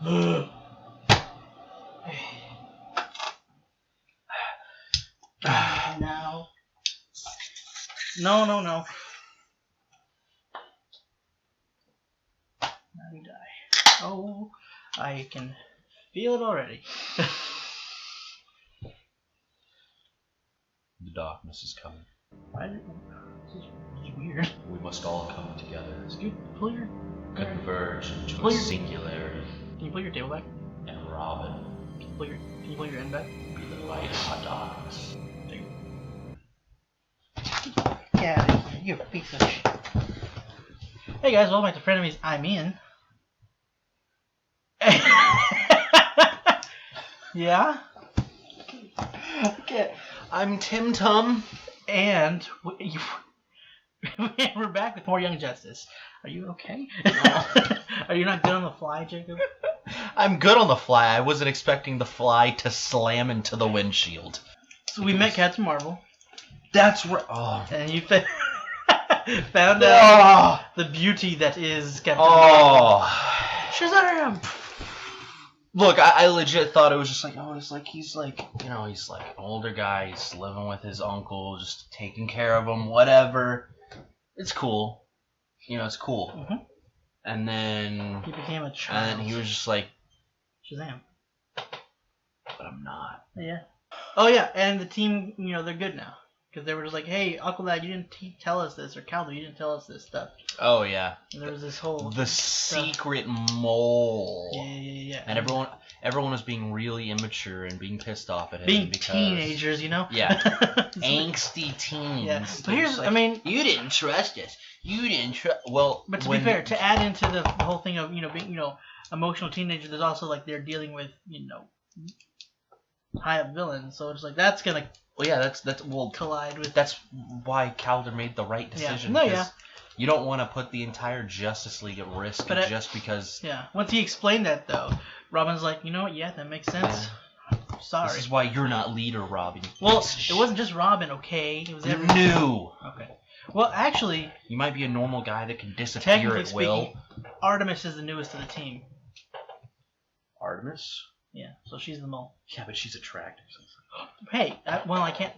Now. No. Now we die. Oh, I can feel it already. The darkness is coming. This is weird. We must all come together. Can you pull your... Converge into a singularity. Can you pull your table back? And Robin. Can you pull your end back? Be the light in the darkness. Yeah, you piece of shit. Hey guys, welcome back to Frenemies. I'm Ian. Yeah? Okay. I'm Tim Tum. And we're back with more Young Justice. Are you okay? No. Are you not good on the fly, Jacob? I'm good on the fly. I wasn't expecting the fly to slam into the windshield. So we met Captain Marvel. That's right. Oh. And you found out the beauty that is Captain Marvel. Shazam! Look, I legit thought it was just like, he's like an older guy, he's living with his uncle, just taking care of him, whatever. It's cool. It's cool. Mm-hmm. And then... he became a child. And then he was just like... Shazam. But I'm not. Yeah. Oh yeah, and the team, they're good now. Because they were just like, hey, Uncle Dad, you didn't tell us this, or Caldo, you didn't tell us this stuff. Oh, yeah. And there was this whole... the secret mole. Yeah. And everyone was being really immature and being pissed off at him. Being because, teenagers, Yeah. Angsty teens. Yeah. But here's, like, you didn't trust us. You didn't trust... Well, but to be fair, to add into the whole thing of, being, emotional teenager, there's also, like, they're dealing with, high-up villains. So it's like, that's going to... Well, yeah, that's collide with. That's why Calder made the right decision. Yeah. No, yeah. You don't want to put the entire Justice League at risk just because. Yeah. Once he explained that, though, Robin's like, you know what? Yeah, that makes sense. Yeah. Sorry. This is why you're not leader, Robin. Well, it wasn't just Robin, okay? It was everyone. No. Okay. Well, actually, you might be a normal guy that can disappear at will. Artemis is the newest of the team. Artemis? Yeah. So she's the mole. Yeah, but she's attractive. Hey, I can't.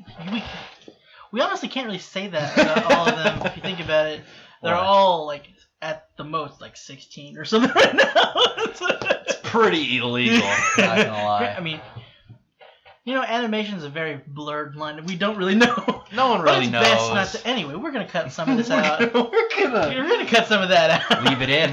We honestly can't really say that about all of them. If you think about it, they're all like at the most like 16 or something right now. It's pretty illegal. Not gonna lie. I mean, animation is a very blurred line. We don't really know. No one really knows. Best not to. Anyway, we're gonna cut some of this out. We're gonna cut some of that out. Leave it in.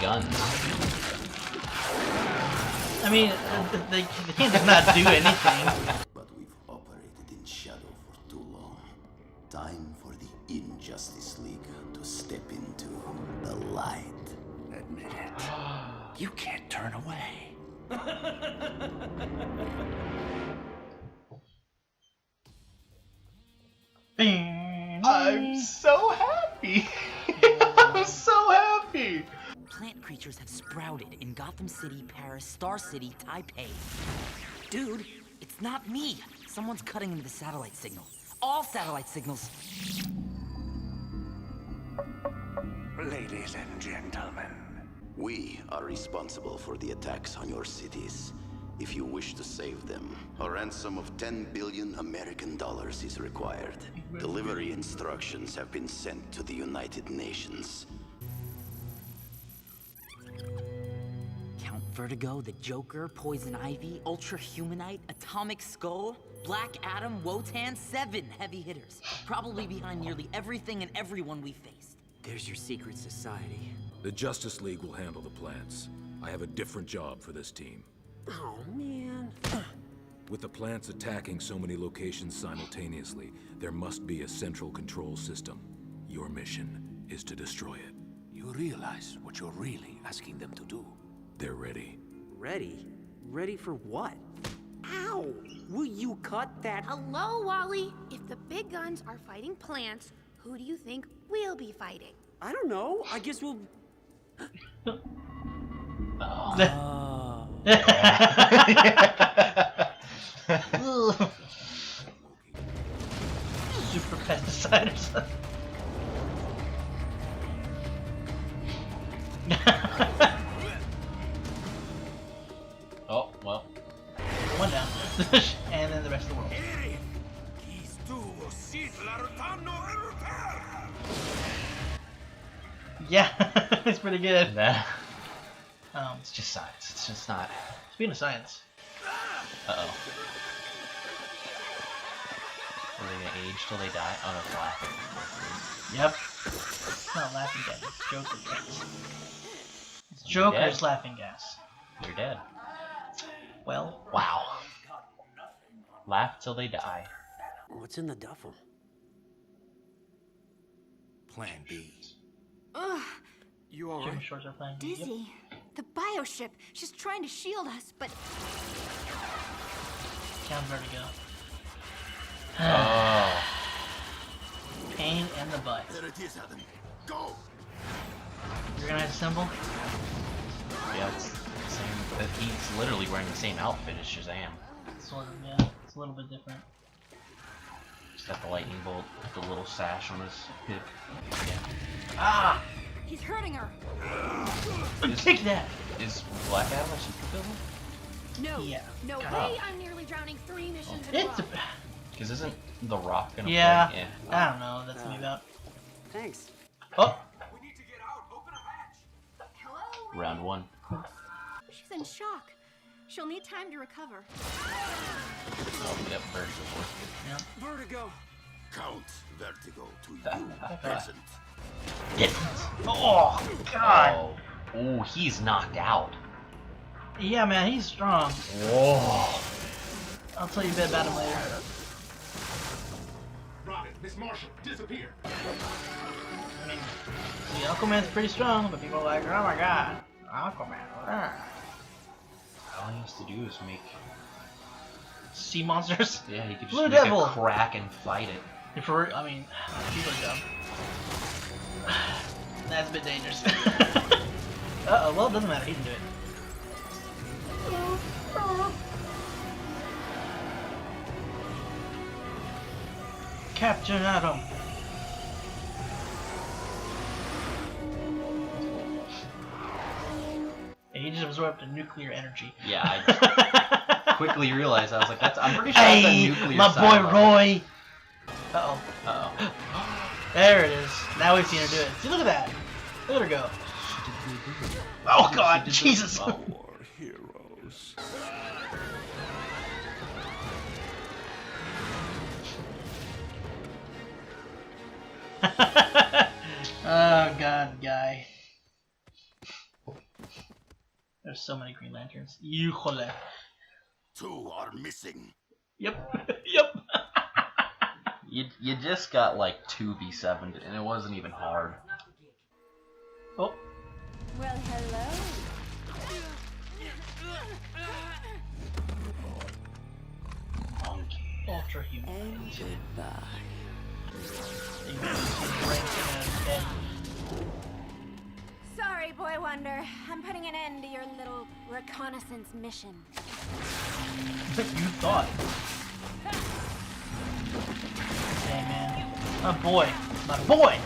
Guns. I mean, they can't just not do anything. But we've operated in shadow for too long. Time for the Injustice League to step into the light. Admit it. You can't turn away. I'm so happy. I'm so happy. Plant creatures have sprouted in Gotham City, Paris, Star City, Taipei. Dude, it's not me. Someone's cutting into the satellite signal. All satellite signals. Ladies and gentlemen. We are responsible for the attacks on your cities. If you wish to save them, a ransom of $10 billion American dollars is required. Delivery instructions have been sent to the United Nations. Count Vertigo, the Joker, Poison Ivy, Ultra Humanite, Atomic Skull, Black Adam, Wotan, 7 heavy hitters. Probably behind nearly everything and everyone we faced. There's your secret society. The Justice League will handle the plants. I have a different job for this team. Oh, man. With the plants attacking so many locations simultaneously, there must be a central control system. Your mission is to destroy it. You realize what you're really asking them to do. They're ready. Ready? Ready for what? Ow! Will you cut that? Hello, Wally. If the big guns are fighting plants, who do you think we'll be fighting? I don't know. I guess we'll... pesticide or something. Oh, well. One down. And then the rest of the world. Yeah, it's pretty good. That, it's just science. It's just not. Speaking of science. Uh-oh. Are they gonna age till they die? Oh, no, it's laughing. Yep. It's not laughing gas, it's Joker gas. It's Joker's laughing gas. You're dead. Well. Wow. Laugh till they die. What's in the duffel? Plan B. Ugh, You all Jim right? Shorts are playing. Dizzy. The bioship. She's trying to shield us, but Count vertigo. Oh. Pain in the butt. There it is, Adam. Go! You're gonna assemble? Yeah, it's the same. He's literally wearing the same outfit as Shazam. Sort of, yeah. It's a little bit different. Just got the lightning bolt, the little sash on his hip. Yeah. Ah! he's hurting her. Take that! Is Black Adam a supervillain? No. Yeah. No God. way. I'm nearly drowning 3 missions in a It's row. a... Because isn't The Rock gonna Yeah. play? I don't know what that's gonna be about. Thanks. Oh! Hello. Round one. She's in shock. She'll need time to recover. Oh, yep, Bird's before. Yeah. Vertigo. Count Vertigo to you, present. Get it! Oh, God! Oh. Ooh, he's knocked out. Yeah, man, he's strong. Whoa. I'll tell you a bit about him later. Robin, Miss Marshall, disappear. I mean, see, Aquaman's pretty strong, but people are like, oh my god, Aquaman. All he has to do is make. Sea monsters? Yeah, he could just Blue make Devil. a crack and fight it. If we're, I mean, people are dumb. That's a bit dangerous. Uh-oh, well, it doesn't matter, he can do it. Captain Atom. Yeah, he just absorbed the nuclear energy. Yeah, I quickly realized, I was like, I'm pretty sure that's a Hey, nuclear my boy silo. Roy. Uh-oh. Uh-oh. There it is. Now we've seen her do it. See, look at that. Look at her go. Oh God, Jesus. Our heroes. Oh God, guy. There's so many Green Lanterns. Híjole. 2 are missing. Yep. Yep. You just got like 2v7'd, and it wasn't even hard. Oh. Well, hello. Monkey. Ultra human. And goodbye. Sorry, Boy Wonder. I'm putting an end to your little reconnaissance mission. You thought. Hey man. My boy. My boy!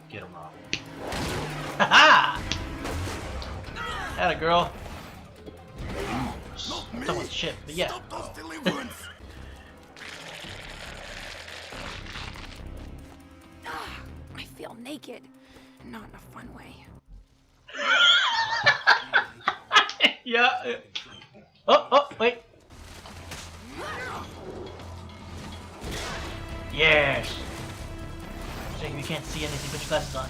Get him off. Haha! Atta girl. I'm talking about shit, but yeah. Stop those deliverance! I feel naked. Not in a fun way. Yeah. Oh, wait. Yes. Jacob, you can't see anything, put your glasses on.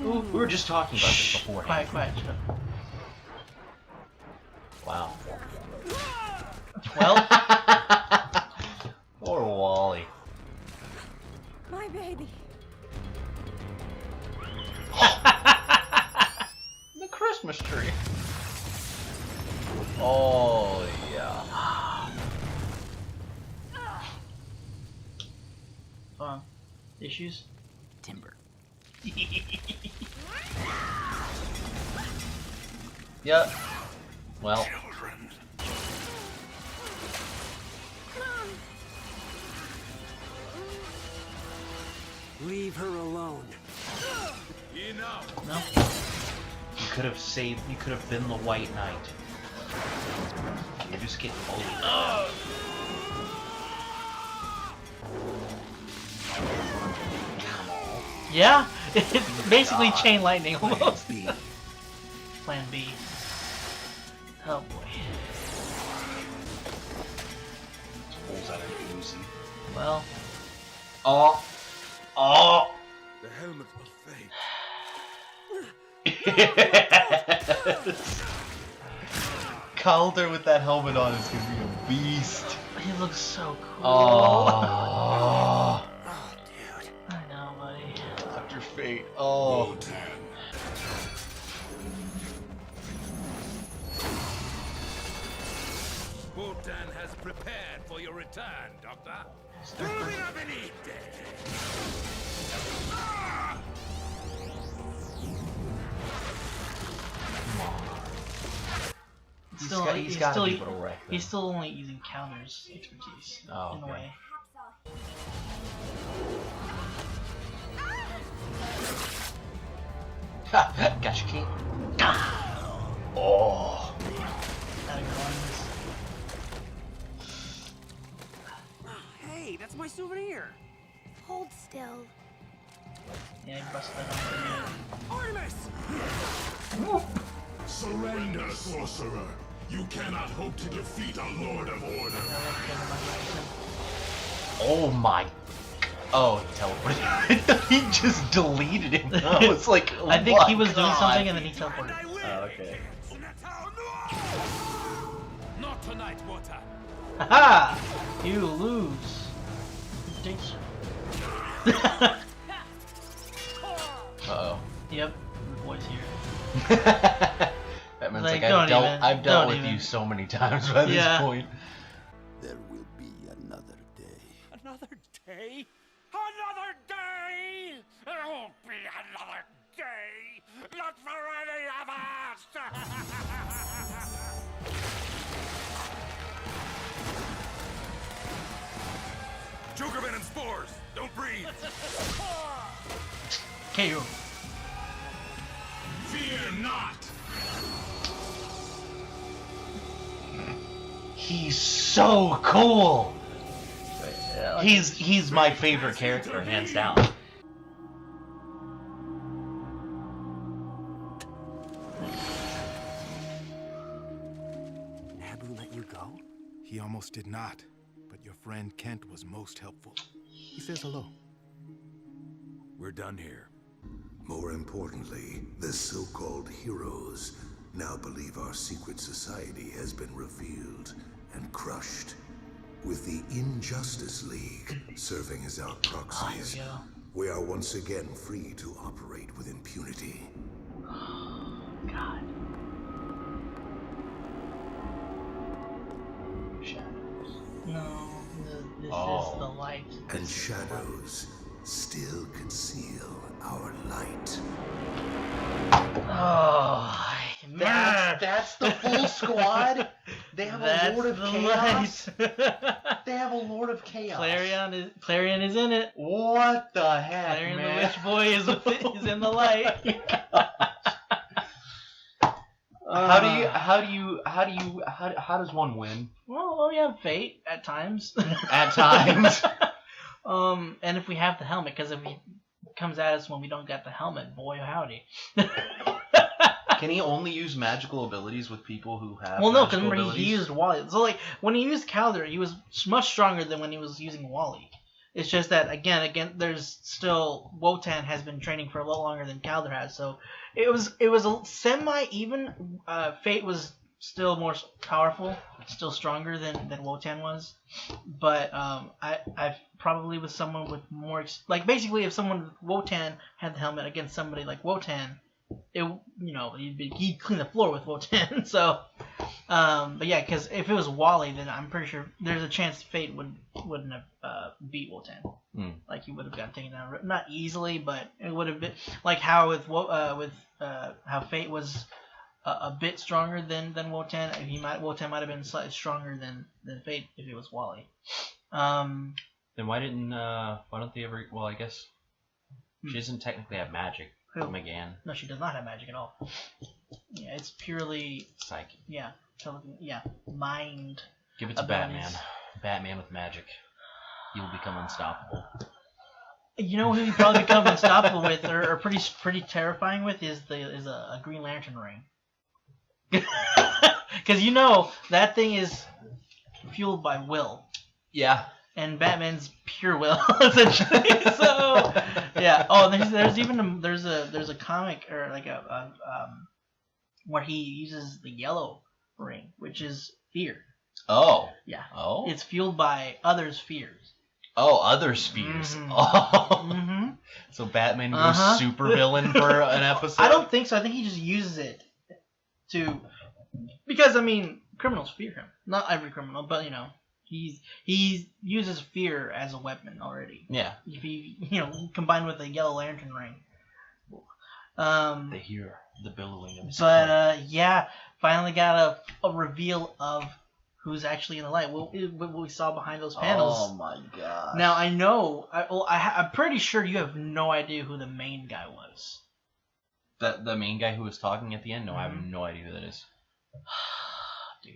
Ooh, we were just talking about this Shh. before. Quiet, shut up. Wow. Well, Poor Wally. My baby. the Christmas Christmas tree. Oh, yeah. Issues? Timber. Yep. Well. Children. Leave her alone. Enough. No? You could have saved. You could have been the White Knight. You're just getting bullied. Yeah? It's basically chain lightning almost. Plan B. Oh boy. Pulls out an Uzi. Well. Oh. Oh. The helmet of fate. Calder with that helmet on is gonna be a beast. He looks so cool. Oh. Oh, dude. I know, buddy. Dr. Fate. Oh. Wotan has prepared for your return, Doctor. He's gotta be able to wreck them. He's still only using counters expertise in a okay. way. Gotcha, Kate. Oh. Gotta go on this. Hey, that's my souvenir. Hold still. Yeah, he busted that up. Artemis! Surrender, sorcerer. You cannot hope to defeat a Lord of Order. Oh my. Oh, he teleported. He just deleted him. I was like, I think he my was doing God. something and then he teleported. Oh, okay. Not tonight, Wotan. Haha! You lose. Thanks. Uh-oh. Yep, the boy's here. That means Like, like I've dealt with you so many times by this point. There will be another day. Another day? Another day? There won't be another day. Not for any of us. Jokerman and spores. Don't breathe. KO. Fear not. He's so cool. Yeah, like, He's my favorite character, hands down. Nabu let you go? He almost did not, but your friend Kent was most helpful. He says hello. We're done here. More importantly, the so-called heroes now believe our secret society has been revealed and crushed. With the Injustice League serving as our proxies, here we go. we are once again free to operate with impunity. God. No, this is the light. And shadows still conceal our light. Oh, That's the full squad. They have a Lord of Chaos. They have a Lord of Chaos. Clarion is in it. What the heck, Clarion man? the Witch Boy is in the light. How does one win? Well, we have fate at times. At times. And if we have the helmet, because if he comes at us when we don't get the helmet, boy howdy. Can he only use magical abilities with people who have? Well, no, because magical remember he used Wally. So like when he used Calder, he was much stronger than when he was using Wally. It's just that again, there's still Wotan has been training for a lot longer than Calder has, so it was a semi-even. Fate was still more powerful, still stronger than Wotan was, but I probably with someone with more basically if someone with Wotan had the helmet against somebody like Wotan, he'd clean the floor with Wotan. So, but yeah, because if it was Wally, then I'm pretty sure there's a chance Fate wouldn't have beat Wotan. Like he would have gotten taken down, not easily, but it would have been like how with how Fate was a bit stronger than Wotan. Wotan might have been slightly stronger than Fate if it was Wally. Then why don't they ever? Well, I guess she doesn't technically have magic. McGann. No, she does not have magic at all. Yeah, it's purely psychic. Yeah, mind. Give it to Batman. Batman with magic. He will become unstoppable. You know who he probably become unstoppable with, or pretty terrifying with, is a Green Lantern ring. Because that thing is fueled by will. Yeah. And Batman's pure will, essentially. So, yeah. Oh, there's even there's a comic or like where he uses the yellow ring, which is fear. Oh. Yeah. Oh. It's fueled by others' fears. Oh, others' fears. Mm-hmm. Oh. Mm-hmm. So Batman goes super villain for an episode. I don't think so. I think he just uses it because criminals fear him. Not every criminal, but he uses fear as a weapon already. Yeah. If he combined with the Yellow Lantern ring. They hear the billowing of his yeah, finally got a reveal of who's actually in the light. What we saw behind those panels. Oh my god. Now I know. I'm pretty sure you have no idea who the main guy was. The main guy who was talking at the end? No, I have no idea who that is. Dude.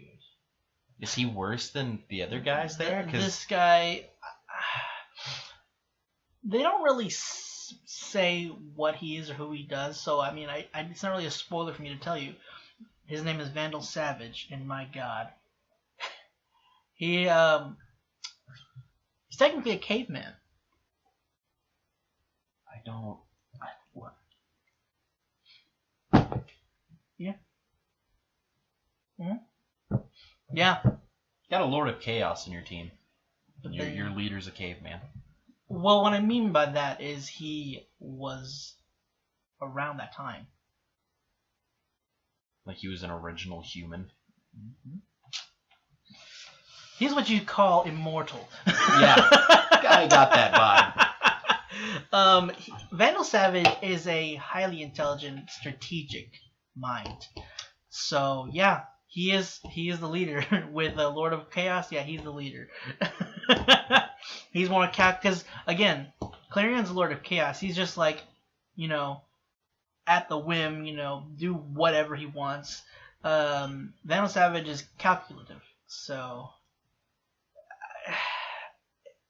Is he worse than the other guys there? This guy, they don't really say what he is or who he does, so it's not really a spoiler for me to tell you. His name is Vandal Savage, and my god, he's technically a caveman. What? Yeah. Mm-hmm. Yeah. You got a Lord of Chaos in your team. Your leader's a caveman. Well, what I mean by that is he was around that time. Like he was an original human. Mm-hmm. He's what you call immortal. Yeah. I got that vibe. Vandal Savage is a highly intelligent, strategic mind. So, yeah. He is the leader. With the Lord of Chaos, yeah, he's the leader. He's more because again, Clarion's the Lord of Chaos. He's just like, at the whim, do whatever he wants. Vandal Savage is calculative, so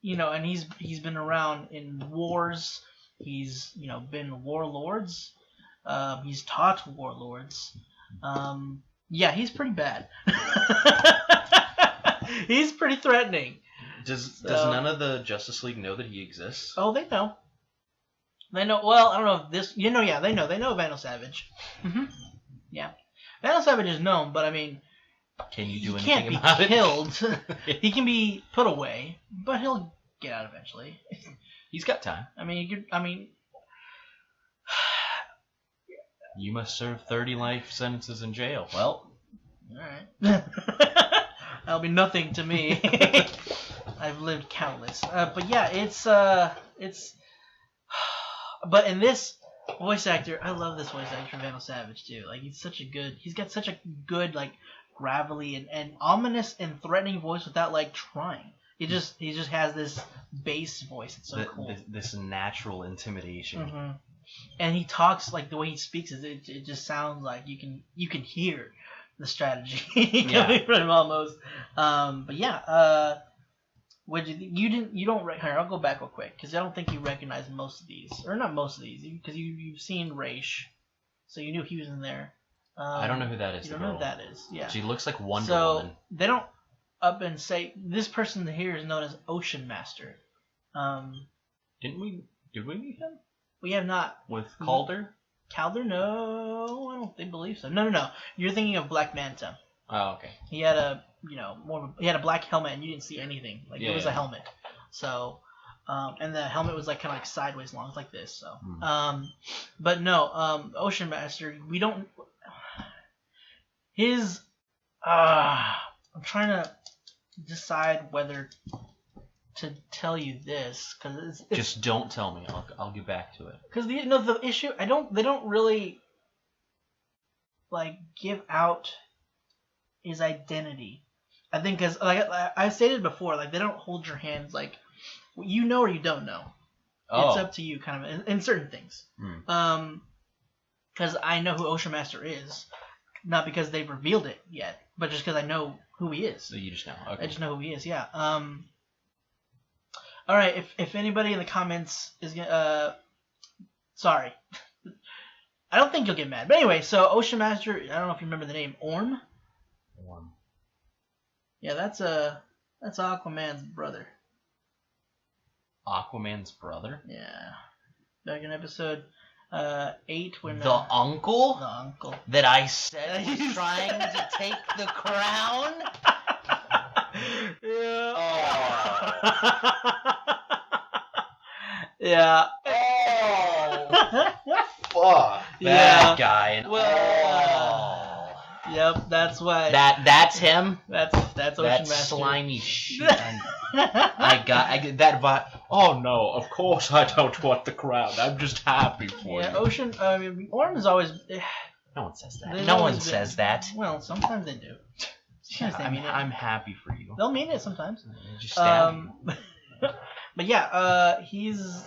and he's been around in wars. He's been warlords. He's taught warlords. Yeah, he's pretty bad. He's pretty threatening. Does none of the Justice League know that he exists? Oh, they know. They know. Well, I don't know if this. Yeah, they know. They know Vandal Savage. Mm-hmm. Yeah, Vandal Savage is known, but can you do anything can't be about killed. He can be put away, but he'll get out eventually. He's got time. You must serve 30 life sentences in jail. Well, alright. That'll be nothing to me. I've lived countless. But yeah, it's but in this voice actor, I love this voice actor, Vandal Savage too. Like he's got such a good like gravelly and ominous and threatening voice without like trying. He just has this bass voice. It's so cool. This natural intimidation. Mm-hmm. And he talks like the way he speaks it just sounds like you can hear the strategy coming from him almost. But yeah, what you don't here, I'll go back real quick because I don't think you recognize most of these, or not most of these, because you've seen Raish, so you knew he was in there. I don't know who that is. You don't know who that is. Yeah. She looks like Wonder Woman. So they don't up and say this person here is known as Ocean Master. Did we meet him? We have not. With Calder? Calder? No, I don't believe so. No. You're thinking of Black Manta. Oh, okay. He had a he had a black helmet and you didn't see anything. Like it was a helmet. So, And the helmet was like kind of like sideways long, like this. So, but no, Ocean Master, we don't. His, I'm trying to decide whether to tell you this because it's just don't tell me. I'll get back to it. Because the issue they don't really like give out his identity. I think because like I stated before, like they don't hold your hands like you know or you don't know. Oh. It's up to you, kind of in certain things. Because I know who Ocean Master is, not because they've revealed it yet, but just because I know who he is. So you just know. Okay. I just know who he is. Yeah. All right, if anybody in the comments is sorry, I don't think you'll get mad. But anyway, so Ocean Master, I don't know if you remember the name Orm. Orm. Yeah, that's Aquaman's brother. Aquaman's brother? Yeah. Back in episode 8 when the uncle? The uncle that I said was trying to take the crown. Yeah. Oh. Yeah. Oh. Fuck. That guy. And yep, that's why. That's him. That's Ocean Master. Slimy shit. I get that vibe. Oh no, of course I don't want the crown. I'm just happy for you. Ocean. I mean, Orm is always. No one says that. No one says that. Well, sometimes they do. I'm happy for you. They'll mean it sometimes. Just stab you. But yeah, he's.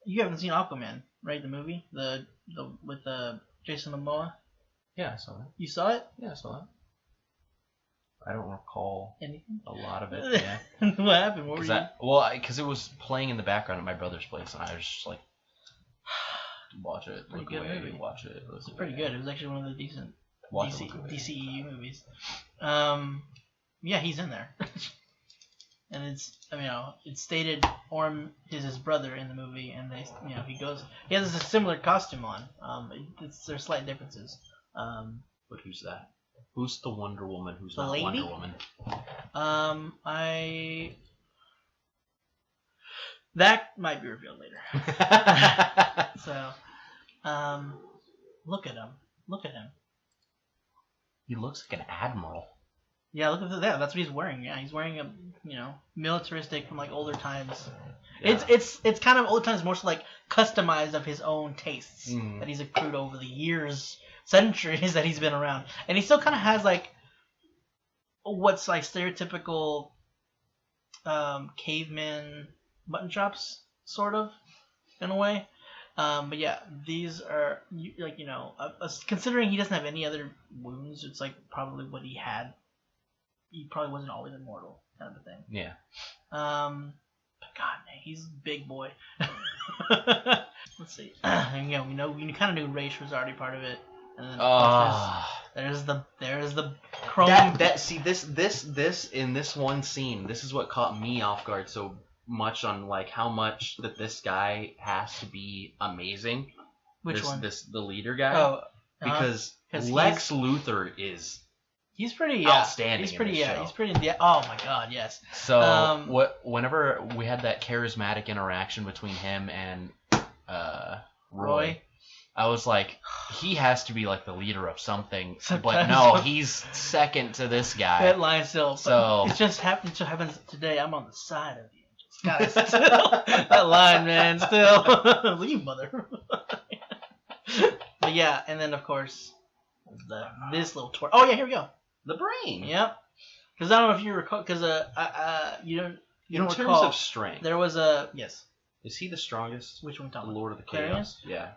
You haven't seen Aquaman, right? The movie, the with Jason Momoa. Yeah, I saw that. You saw it? Yeah, I saw that. I don't recall anything. A lot of it. Yeah. What happened? What were you? Because it was playing in the background at my brother's place, and I was just like, watch it, pretty look good away, movie. Watch it. It's pretty good. It was actually one of the decent DCEU movies. Yeah, he's in there. And it's stated Orm is his brother in the movie, and he has a similar costume on. There's slight differences. But who's that? Who's the Wonder Woman? Who's the not lady? Wonder Woman? That might be revealed later. So, look at him. Look at him. He looks like an admiral. Yeah, look at that. That's what he's wearing. Yeah, he's wearing a militaristic from like older times. Yeah. It's kind of old times, more so like customized of his own tastes that he's accrued over the years, centuries that he's been around, and he still kind of has like what's like stereotypical caveman mutton chops, sort of, in a way. But yeah, these are like considering he doesn't have any other wounds, it's like probably what he had. He probably wasn't always immortal, kind of a thing. Yeah. But God, man, he's a big boy. Let's see. And, we kind of knew Raish was already part of it, and then there's the chrome. This in this one scene, this is what caught me off guard so much on like how much that this guy has to be amazing. Which one? The leader guy. Oh, because Lex Luthor is. He's pretty outstanding. He's pretty. Yeah, he's pretty. Yeah. Oh my God, yes. So whenever we had that charismatic interaction between him and Roy, I was like, he has to be like the leader of something. But no, he's second to this guy. That line still. So it just happens today. I'm on the side of the Angels. Guys, still that line, man. Still, leave mother. But yeah, and then of course this little twerk. Oh yeah, here we go. The brain. Yep. Because I don't know if you recall. Because you don't in recall. terms of strength, there was a yes. Is he the strongest? Which one? The Lord of the Chaos. Yeah.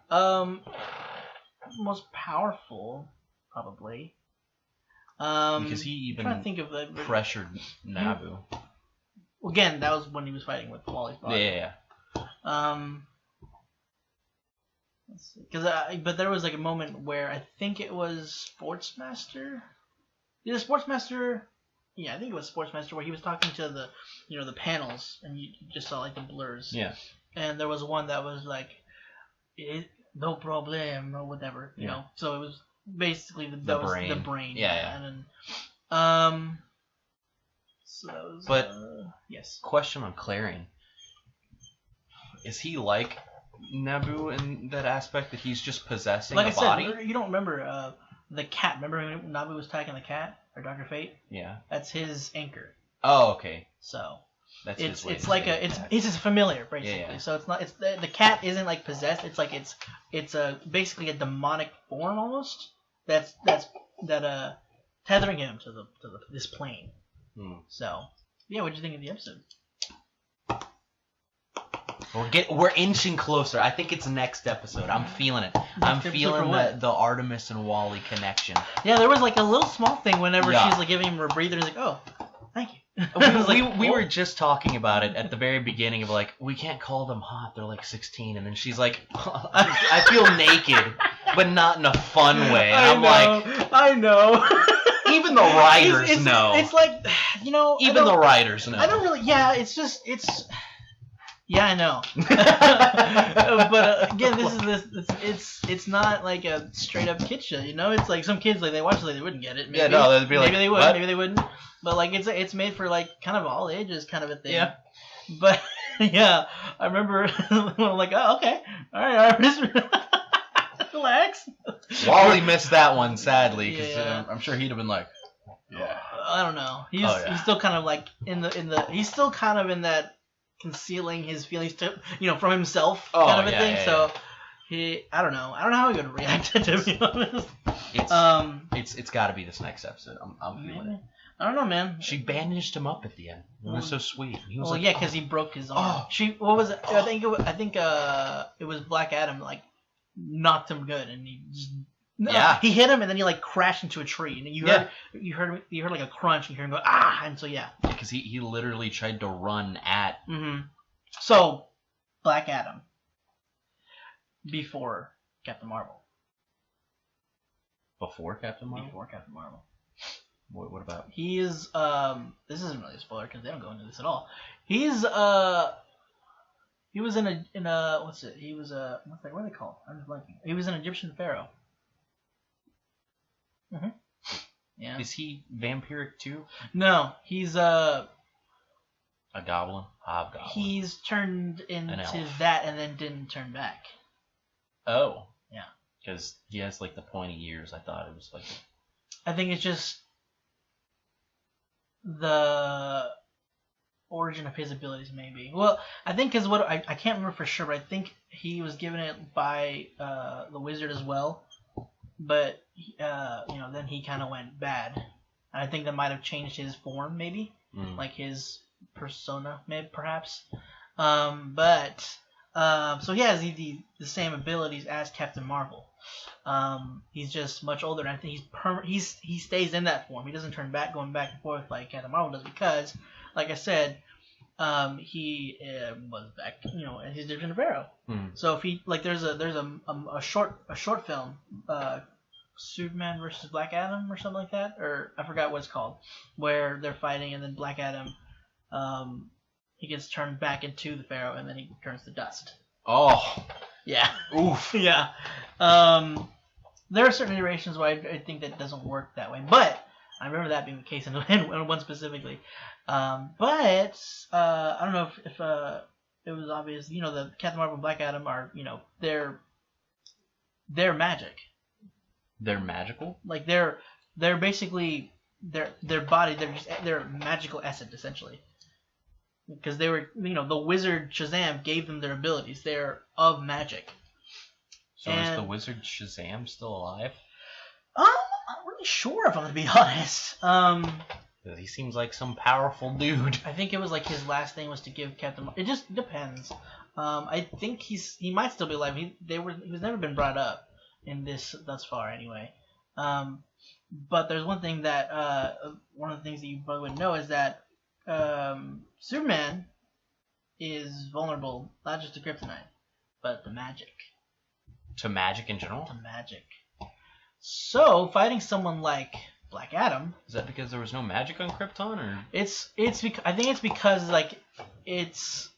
Most powerful, probably. Because he even trying to think of the pressured Nabu. Again, that was when he was fighting with Wally's body. Yeah. Let's see. But there was like a moment where I think it was Sportsmaster. Yeah, Sportsmaster. Yeah, I think it was Sportsmaster where he was talking to the, the panels, and you just saw like the blurs. Yeah. And there was one that was like, no problem or whatever, you know. So it was basically the brain. The brain. Yeah. And then, let's So that was, But yes. question on Clarion: is he like Naboo in that aspect that he's just possessing Like a I said, body? you don't remember the cat. Remember when Naboo was attacking the cat or Dr. Fate? Yeah. That's his anchor. Oh, okay. So That's it's his way it's to like say a that. it's just familiar basically. Yeah. So it's not the cat isn't like possessed. It's like it's a basically a demonic form almost that's tethering him to this plane. So yeah, what did you think of the episode? We're inching closer. I think it's next episode. I'm feeling it. I'm feeling the Artemis and Wally connection. Yeah, there was like a little small thing whenever Yeah. she's like giving him her breather. He's like, oh, thank you. We were just talking about it at the very beginning of like, we can't call them hot. They're like 16. And then she's like, I feel naked, but not in a fun way. And I know. Even the writers know. It's like, Even the writers know. I don't really. Yeah, it's. Yeah, I know. But again, it's not like a straight up kid show, It's like some kids like they watch it like they wouldn't get it. Maybe. Yeah, no, they'd be like, maybe they would, what? maybe they wouldn't. But like it's made for like kind of all ages kind of a thing. Yeah. But yeah, I remember when I'm like, oh okay, all right, just relax. Wally missed that one sadly because Yeah. I'm sure he'd have been like, yeah. I don't know. He's still kind of like he's still kind of in that concealing his feelings to from himself kind of a thing. So I don't know how he would react to be honest. It's got to be this next episode. I'm feeling it. I don't know, man. She bandaged him up at the end. It was so sweet. He was because he broke his arm. What was it? I think it was Black Adam like knocked him good, and he just he hit him, and then he like crashed into a tree, and you heard like a crunch, and you hear him go and so because he literally tried to run at. So Black Adam before Captain Marvel. Before Captain Marvel. Before Captain Marvel. What about? He is this isn't really a spoiler because they don't go into this at all. He was in a what's it? He was what are they called? I'm just blanking. He was an Egyptian pharaoh. Yeah. Is he vampiric too? No, he's a goblin, hobgoblin. He's turned into that and then didn't turn back. Oh. Yeah. Because he has like the pointy ears. I thought it was like. I think it's just the origin of his abilities, maybe. Well, I think is what I can't remember for sure, but I think he was given it by the wizard as well. But then he kind of went bad. I think that might have changed his form, maybe, like his persona, maybe perhaps. So he has the same abilities as Captain Marvel. He's just much older, and I think he stays in that form. He doesn't turn back, going back and forth like Captain Marvel does, because, like I said, he was back, as his different pharaoh. So if he there's a short film, Superman versus Black Adam or something like that, or I forgot what it's called, where they're fighting and then Black Adam, he gets turned back into the pharaoh and then he turns to dust. Oh. Yeah. Oof. Yeah. There are certain iterations where I think that doesn't work that way, but I remember that being the case in one specifically. But I don't know if it was obvious. The Captain Marvel and Black Adam are, they're magic. They're magical? Like they're basically their body. They're a magical essence essentially. Because they were, the wizard Shazam gave them their abilities. They're of magic. So is the wizard Shazam still alive? I'm not really sure if I'm going to be honest. Because he seems like some powerful dude. I think it was like his last thing was to give Captain. It just depends. I think he might still be alive. He was never been brought up in this thus far anyway. But there's one thing that one of the things that you probably wouldn't know is that Superman is vulnerable not just to kryptonite, but to magic. To magic in general? To magic. So fighting someone like Black Adam. Is that because there was no magic on Krypton, or? I think it's because it's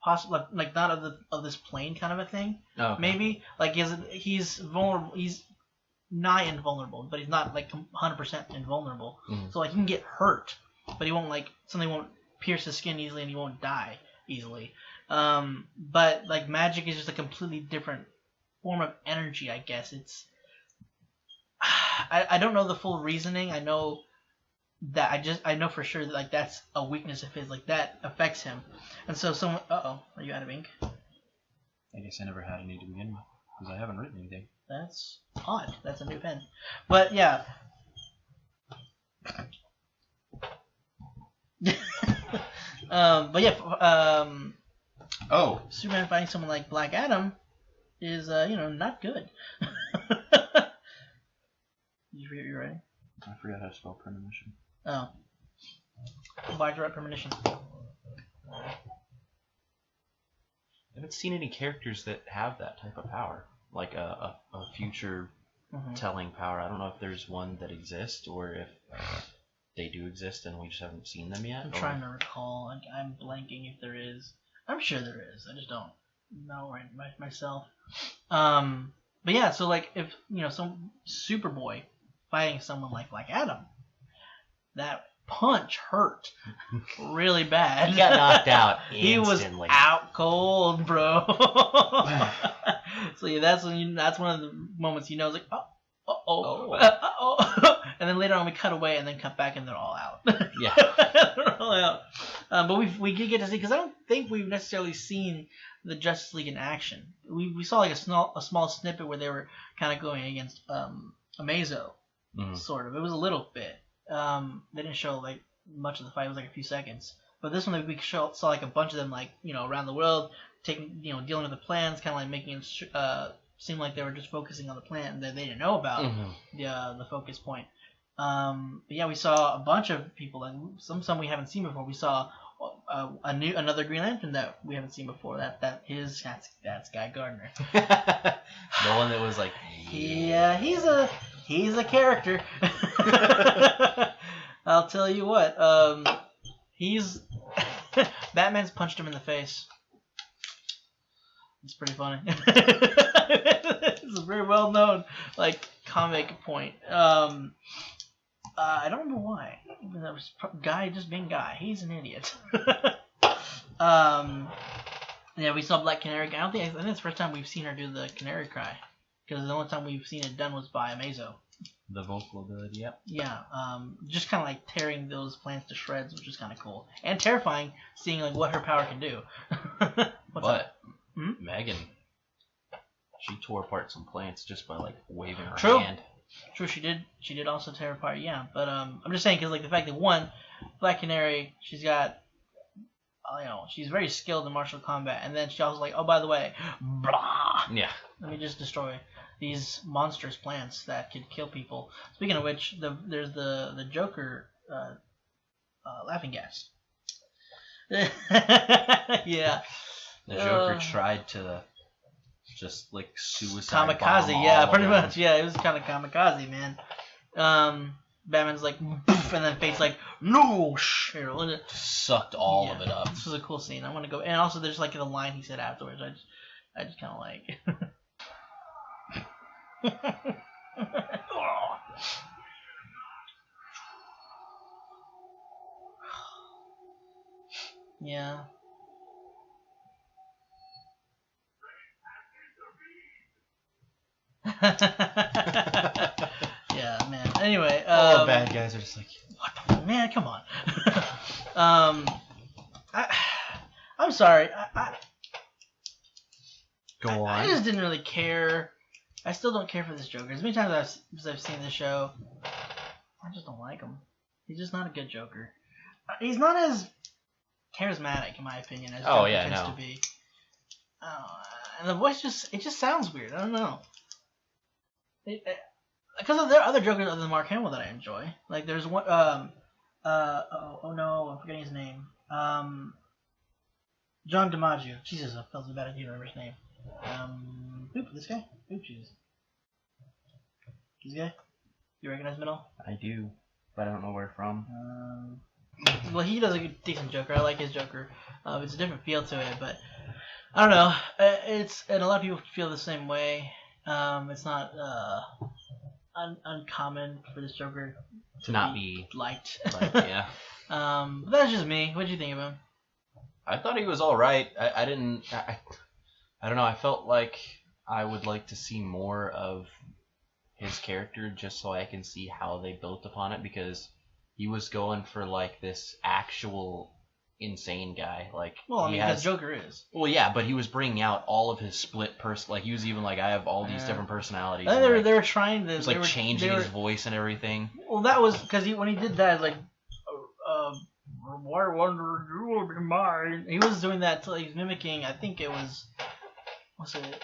possible not of this plane kind of a thing. Oh, okay. Maybe he's vulnerable. nigh invulnerable, but he's not like 100% invulnerable. Mhm. So like he can get hurt, but he won't like something won't pierce his skin easily, and he won't die easily. But like magic is just a completely different form of energy, I guess. It's I don't know the full reasoning. I know that I know for sure that like that's a weakness of his, like that affects him. And so someone, are you out of ink? I guess I never had any to begin with because I haven't written anything. That's odd. That's a new pen. But yeah. But yeah. Superman fighting someone like Black Adam is not good. You ready? I forgot how to spell premonition. Oh. Why'd you write premonition? I haven't seen any characters that have that type of power, like a future telling power. I don't know if there's one that exists or if they do exist and we just haven't seen them yet. I'm trying to recall. I'm blanking if there is. I'm sure there is. I just don't know right myself. But yeah, so like if some Superboy fighting someone like Black Adam, that punch hurt really bad. He got knocked out instantly. He was out cold, bro. So yeah, that's one of the moments it's like and then later on we cut away and then cut back and they're all out. Yeah, they're all out. But we did get to see, because I don't think we've necessarily seen the Justice League in action. We saw like a small snippet where they were kind of going against Amazo, sort of. It was a little bit. They didn't show like much of the fight. It was like a few seconds. But this one we saw like a bunch of them like around the world taking dealing with the plans, kind of like making it seem like they were just focusing on the plan that they didn't know about the focus point. But yeah, we saw a bunch of people, and some we haven't seen before. We saw another Green Lantern that we haven't seen before. That's Guy Gardner. The one that was like, yeah, he's a character. I'll tell you what. He's Batman's punched him in the face. It's pretty funny. It's a very well known comic point. I don't remember why. That was Guy just being Guy. He's an idiot. Yeah, we saw Black Canary. I think it's the first time we've seen her do the Canary Cry, because the only time we've seen it done was by Amazo. The vocal ability, yep. Yeah, just kind of like tearing those plants to shreds, which is kind of cool and terrifying, seeing like what her power can do. But Megan, she tore apart some plants just by waving her hand. True, she did also tear apart, yeah. But I'm just saying, because the fact that one, Black Canary, she's got, she's very skilled in martial combat, and then she also oh, by the way, blah. Yeah. Let me just destroy these monstrous plants that could kill people. Speaking of which, there's the Joker laughing gas. Yeah. The Joker tried to just suicide kamikaze, bomb yeah, all pretty of them. much. Yeah, it was kind of kamikaze, man. Batman's poof, and then Fate's no, here, sucked all of it up. This was a cool scene. I want to go, and also there's the line he said afterwards. I just kind of yeah. Yeah, man. Anyway, all bad guys are just what the fuck, man? Come on. I'm sorry. Go on. I just didn't really care. I still don't care for this Joker. As many times as I've seen this show, I just don't like him. He's just not a good Joker. He's not as charismatic, in my opinion, as Joker tends to be. And the voice just sounds weird. I don't know. Because there are other Jokers other than Mark Hamill that I enjoy. There's one. Oh no, I'm forgetting his name. John DiMaggio. Jesus, I felt so bad I can't remember his name. This guy? Jesus. This guy? You recognize him at all? I do, but I don't know where from. Well, he does a decent Joker. I like his Joker. It's a different feel to it, but I don't know. And a lot of people feel the same way. It's not uncommon for this Joker to not be liked. Yeah. But that's just me. What did you think of him? I thought he was all right. I don't know. I felt like I would like to see more of his character just so I can see how they built upon it, because he was going for like this actual insane guy. Like, well, I mean, because Joker is. Well, yeah, but he was bringing out all of his split like he was even like, I have all these different personalities. And they were trying to. He was like changing his voice and everything. Well, that was because when he did that, like, why wonder you will be mine. He was doing that till he's mimicking. I think it was. Was it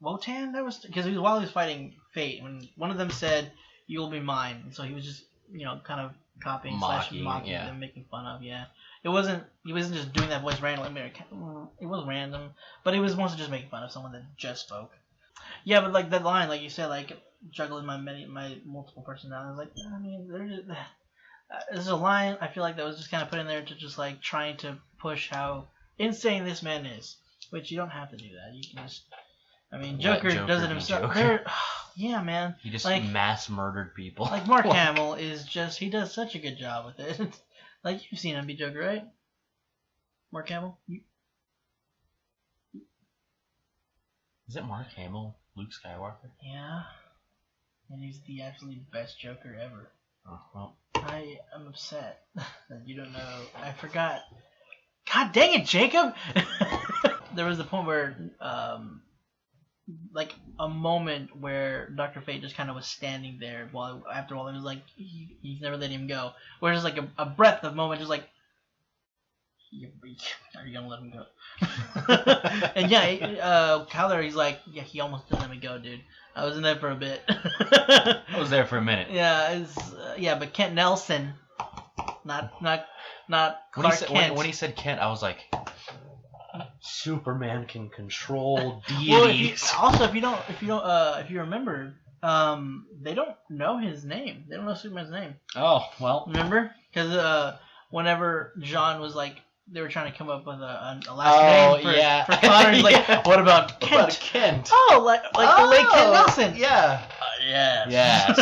Wotan? That was because while he was fighting Fate, when one of them said, "You will be mine," and so he was just kind of copying, mocking them, making fun of. Yeah, he wasn't just doing that voice randomly. I mean, it was random, but he was mostly just making fun of someone that just spoke. Yeah, but like that line, like you said, like juggling my multiple personalities. Like, I mean, there's a line I feel like that was just kind of put in there to just like trying to push how insane this man is, which you don't have to do that. You can just. I mean, Joker does it himself. Yeah, man. He just like, mass murdered people. Like Mark Hamill is just, he does such a good job with it. Like, you've seen him be Joker, right? Mark Hamill? Is it Mark Hamill, Luke Skywalker? Yeah. And he's the absolute best Joker ever. Oh, well. I am upset that you don't know. I forgot. God dang it, Jacob! There was a point where, like a moment where Dr. Fate just kind of was standing there after all, it was like he's never let him go. Where just like a breath of moment, just like, are you gonna let him go? And yeah, Kyler, he's like, yeah, he almost didn't let me go, dude. I was in there for a bit. I was there for a minute. Yeah, but Kent Nelson, not Clark Kent. When he said Kent, I was like, Superman can control deities. Well, if you remember, they don't know his name. They don't know Superman's name. Oh, well. Remember? Because whenever John was like, they were trying to come up with a last name for Connor. He's like, what about Kent? What about Kent? Oh, like the late Kent Nelson. Yeah. Yes. Yes.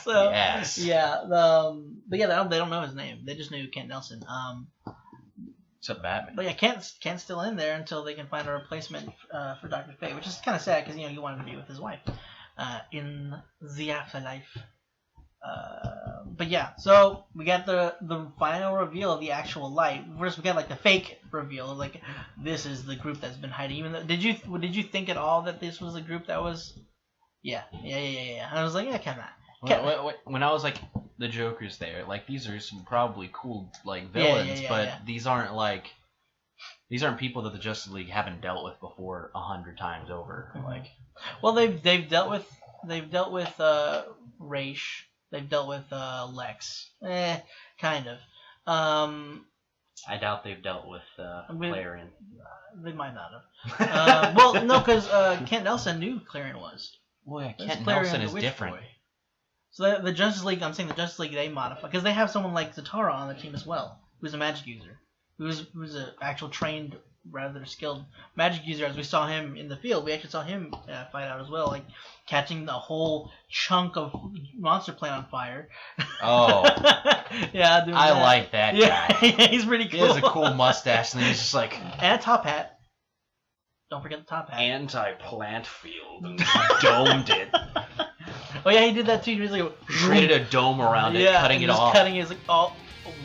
So, yes. Yeah. But yeah, they don't know his name. They just knew Kent Nelson. Except Batman. But yeah, Kent's still in there until they can find a replacement for Dr. Fate, which is kind of sad because he wanted to be with his wife in the afterlife. But yeah, so we got the final reveal of the actual light. First, we got like the fake reveal of like, this is the group that's been hiding. Even though, did you think at all that this was a group that was? Yeah. I was like, yeah, kind of. When I was like, the Joker's there, like these are some probably cool like villains, but these aren't people that the Justice League haven't dealt with before 100 times over. Mm-hmm. Like, well, they've dealt with Raish. They've dealt with Lex. Kind of. I doubt they've dealt with Clarion. They might not have. Well, no, because Kent Nelson knew Clarion was. Well, yeah, Kent Nelson is different. Boy. So the Justice League, I'm saying the Justice League, they modify because they have someone like Zatara on the team as well, who's a magic user, who's an actual trained, rather skilled magic user. As we saw him in the field, we actually saw him fight out as well, like catching the whole chunk of monster plant on fire. Oh, yeah, I like that guy. Yeah, he's pretty cool. He has a cool mustache, and then he's just like, and a top hat. Don't forget the top hat. Anti-plant field, and domed it. Oh yeah, he did that too. He was like, created a dome around it, cutting it off. Cutting it. It's like, oh,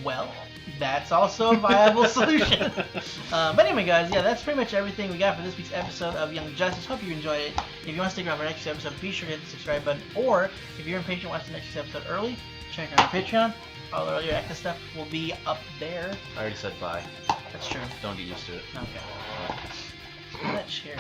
well, that's also a viable solution. But anyway, guys, yeah, that's pretty much everything we got for this week's episode of Young Justice. Hope you enjoyed it. If you want to stick around for next episode, be sure to hit the subscribe button. Or if you're impatient to watch the next episode early, check out our Patreon. All the earlier access stuff will be up there. I already said bye. That's true. Don't get used to it. Okay. That chair.